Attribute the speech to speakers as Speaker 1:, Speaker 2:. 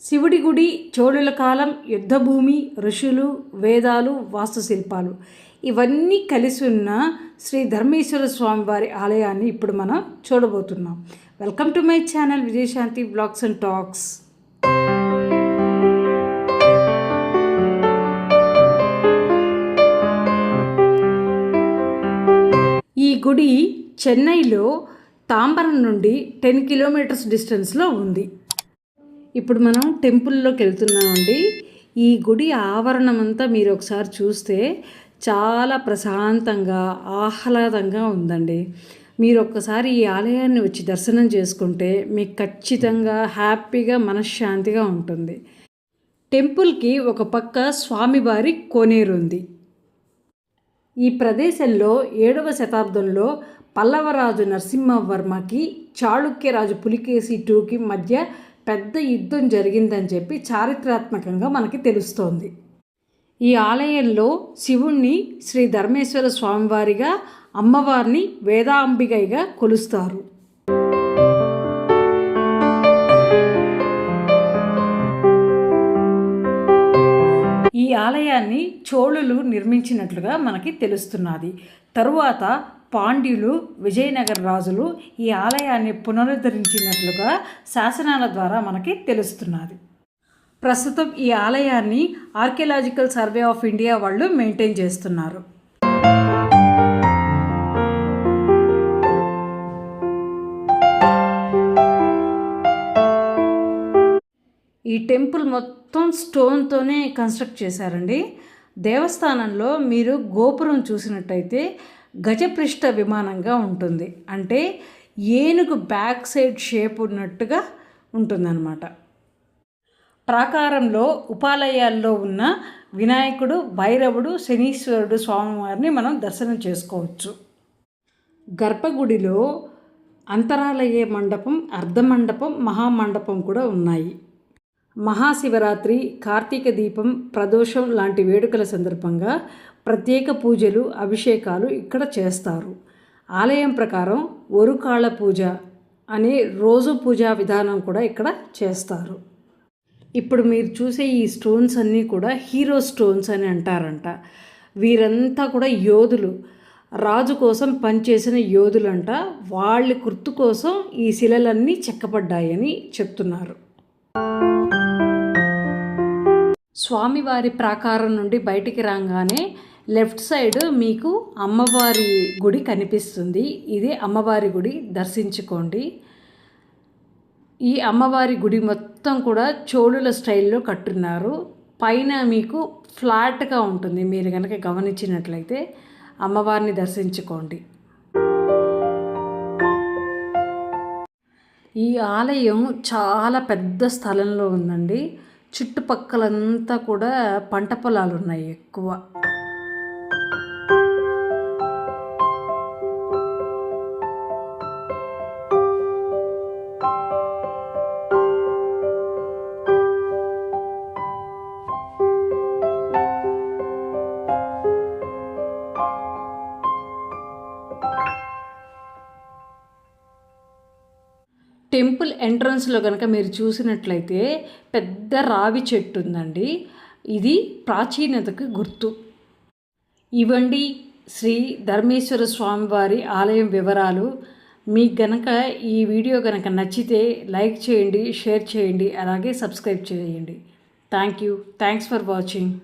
Speaker 1: శివుడి గుడి, చోళుల కాలం, యుద్ధభూమి, ఋషులు, వేదాలు, వాస్తుశిల్పాలు ఇవన్నీ కలిసి ఉన్న శ్రీ ధర్మేశ్వర స్వామి వారి ఆలయాన్ని ఇప్పుడు మనం చూడబోతున్నాం. Welcome to my channel Vijayashanti blogs and talks. ఈ గుడి చెన్నైలో తాంబరం నుండి 10 కిలోమీటర్స్ డిస్టెన్స్లో ఉంది. ఇప్పుడు మనం టెంపుల్లోకి వెళ్తున్నామండి. ఈ గుడి ఆవరణం అంతా మీరు ఒకసారి చూస్తే చాలా ప్రశాంతంగా ఆహ్లాదంగా ఉందండి. మీరు ఒక్కసారి ఈ ఆలయాన్ని వచ్చి దర్శనం చేసుకుంటే మీకు ఖచ్చితంగా హ్యాపీగా మనశ్శాంతిగా ఉంటుంది. టెంపుల్కి ఒక పక్క స్వామివారి కోనేరు ఉంది. ఈ ప్రదేశంలో 7వ శతాబ్దంలో పల్లవరాజు నరసింహవర్మకి చాళుక్యరాజు పులికేసి II మధ్య పెద్ద యుద్ధం జరిగిందని చెప్పి చారిత్రాత్మకంగా మనకి తెలుస్తోంది. ఈ ఆలయంలో శివుణ్ణి శ్రీ ధర్మేశ్వర స్వామివారిగా, అమ్మవారిని వేదాంబికగా కొలుస్తారు. ఈ ఆలయాన్ని చోళులు నిర్మించినట్లుగా మనకి తెలుస్తున్నది. తరువాత పాండ్యులు, విజయనగర రాజులు ఈ ఆలయాన్ని పునరుద్ధరించినట్లుగా శాసనాల ద్వారా మనకి తెలుస్తున్నది. ప్రస్తుతం ఈ ఆలయాన్ని ఆర్కియలాజికల్ సర్వే ఆఫ్ ఇండియా వాళ్ళు మెయింటైన్ చేస్తున్నారు. ఈ టెంపుల్ మొత్తం స్టోన్తోనే కన్స్ట్రక్ట్ చేశారండి. దేవస్థానంలో మీరు గోపురం చూసినట్టయితే గజపృష్ఠ విమానంగా ఉంటుంది. అంటే ఏనుగు బ్యాక్ సైడ్ షేప్ ఉన్నట్టుగా ఉంటుందన్నమాట. ప్రాకారంలో ఉపాలయాల్లో ఉన్న వినాయకుడు, భైరవుడు, శనీశ్వరుడు స్వామివారిని మనం దర్శనం చేసుకోవచ్చు. గర్భగుడిలో అంతరాలయ మండపం, అర్ధమండపం, మహామండపం కూడా ఉన్నాయి. మహాశివరాత్రి, కార్తీక దీపం, ప్రదోషం లాంటి వేడుకల సందర్భంగా ప్రత్యేక పూజలు, అభిషేకాలు ఇక్కడ చేస్తారు. ఆలయం ప్రకారం ఒరుకాళ్ళ పూజ అనే రోజు పూజా విధానం కూడా ఇక్కడ చేస్తారు. ఇప్పుడు మీరు చూసే ఈ స్టోన్స్ అన్నీ కూడా హీరో స్టోన్స్ అని అంటారంట. వీరంతా కూడా యోధులు, రాజు కోసం పనిచేసిన యోధులంట. వాళ్ళ గుర్తు కోసం ఈ శిలలన్నీ చెక్కబడ్డాయని చెప్తున్నారు. స్వామివారి ప్రాకారం నుండి బయటికి రాగానే లెఫ్ట్ సైడ్ మీకు అమ్మవారి గుడి కనిపిస్తుంది. ఇదే అమ్మవారి గుడి, దర్శించుకోండి. ఈ అమ్మవారి గుడి మొత్తం కూడా చోళుల స్టైల్లో కట్టున్నారు. పైన మీకు ఫ్లాట్గా ఉంటుంది. మీరు కనుక గమనించినట్లయితే అమ్మవారిని దర్శించుకోండి. ఈ ఆలయం చాలా పెద్ద స్థలంలో ఉందండి. చుట్టుపక్కలంతా కూడా పంట పొలాలు ఉన్నాయి ఎక్కువ. టెంపుల్ ఎంట్రన్స్లో కనుక మీరు చూసినట్లయితే పెద్ద రావి చెట్టు ఉందండి. ఇది ప్రాచీనతకు గుర్తు. ఇవండి శ్రీ ధర్మేశ్వర స్వామివారి ఆలయం వివరాలు. మీకు గనక ఈ వీడియో కనుక నచ్చితే లైక్ చేయండి, షేర్ చేయండి, అలాగే సబ్స్క్రైబ్ చేయండి. Thanks for watching.